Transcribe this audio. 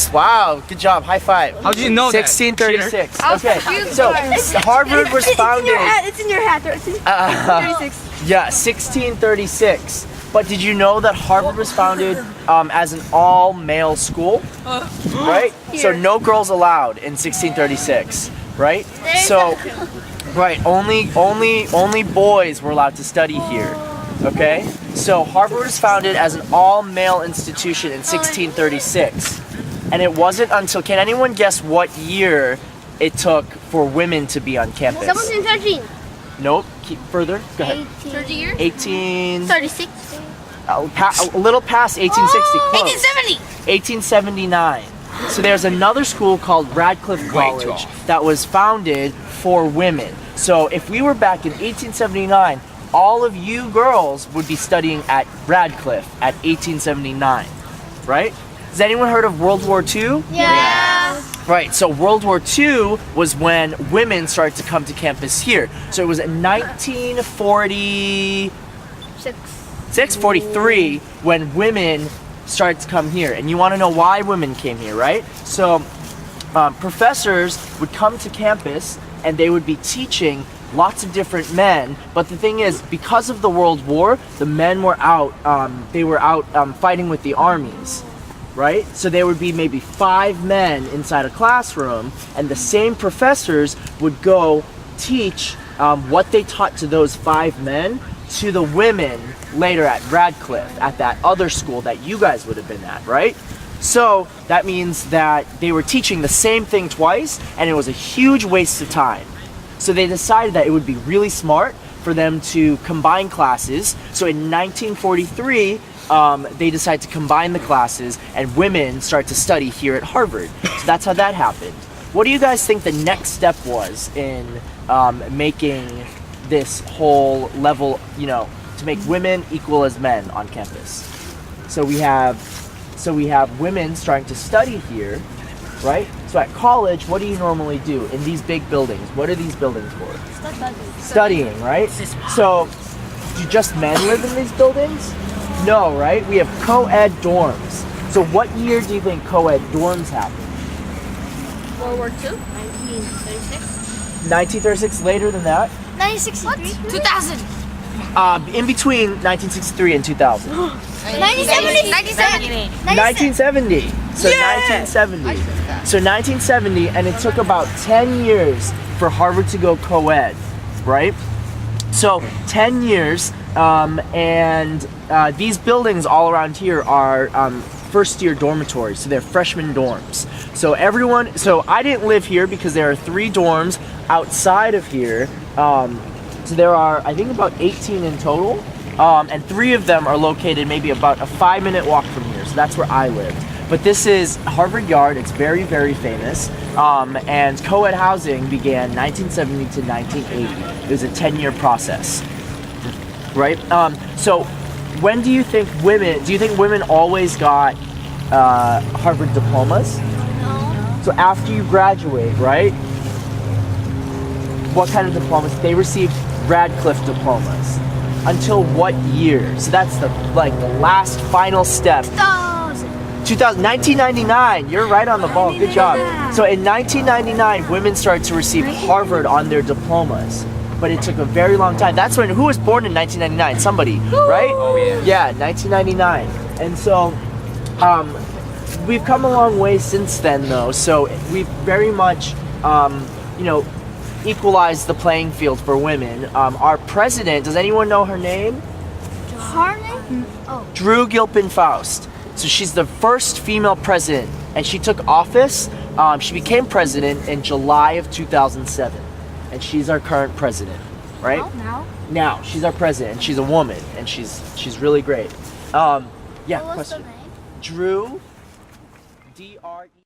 Yes, wow, good job, high five. How did you know that? 1636. Okay, so Harvard was founded. It's in your hat. 36. Yeah, 1636. But did you know that Harvard was founded as an all-male school? Right? So no girls allowed in 1636, right? So, right, only boys were allowed to study here. Okay? So Harvard was founded as an all-male institution in 1636. And it wasn't until, can anyone guess what year it took for women to be on campus? 1713. Nope. Keep further. Go ahead. 30 years? 36. A little past 1860. Close. 1870. 1879. So there's another school called Radcliffe College that was founded for women. So if we were back in 1879, all of you girls would be studying at Radcliffe at 1879, right? Has anyone heard of World War II? Yeah. Right, so World War II was when women started to come to campus here. So it was in 1946, 43 when women started to come here. And you want to know why women came here, right? So professors would come to campus and they would be teaching lots of different men, but the thing is, because of the World War, the men were out, fighting with the armies. Right? So there would be maybe 5 men inside a classroom, and the same professors would go teach what they taught to those 5 men to the women later at Radcliffe, at that other school that you guys would have been at, right? So that means that they were teaching the same thing twice, and it was a huge waste of time. So they decided that it would be really smart for them to combine classes. So in 1943, they decided to combine the classes and women start to study here at Harvard. So that's how that happened. What do you guys think the next step was in making this whole level, to make women equal as men on campus? So we have women starting to study here, right? So at college, what do you normally do in these big buildings? What are these buildings for? Studying, right? So do just men live in these buildings? No, right? We have co-ed dorms. So what year do you think co-ed dorms happened? World War II? 1936. 1936, later than that? 1963. 2000. In between 1963 and 2000. 1970. 1970. So 1970. So 1970, and it took about 10 years for Harvard to go co-ed, right? So 10 years, and these buildings all around here are first year dormitories, so they're freshman dorms. So I didn't live here because there are 3 dorms outside of here. So there are, I think, about 18 in total, and 3 of them are located maybe about a 5-minute walk from here. So that's where I lived. But this is Harvard Yard. It's very, very famous. And co-ed housing began 1970 to 1980. It was a 10-year process, right? So when do you think women always got Harvard diplomas? No. So after you graduate, right? What kind of diplomas? They received Radcliffe diplomas. Until what year? So that's the last final step. 1999, you're right on the ball, good job. So in 1999, women started to receive Harvard on their diplomas, but it took a very long time. That's when, who was born in 1999? Somebody, right? Oh yeah. Yeah, 1999. And so, we've come a long way since then though, so we've very much, equalized the playing field for women. Our president, does anyone know her name? Her name? Oh. Drew Gilpin Faust. So she's the first female president, and she took office. She became president in July of 2007, and she's our current president, right? Now she's our president, and she's a woman, and she's really great. Yeah. What's the Question. name? Drew. D-R-E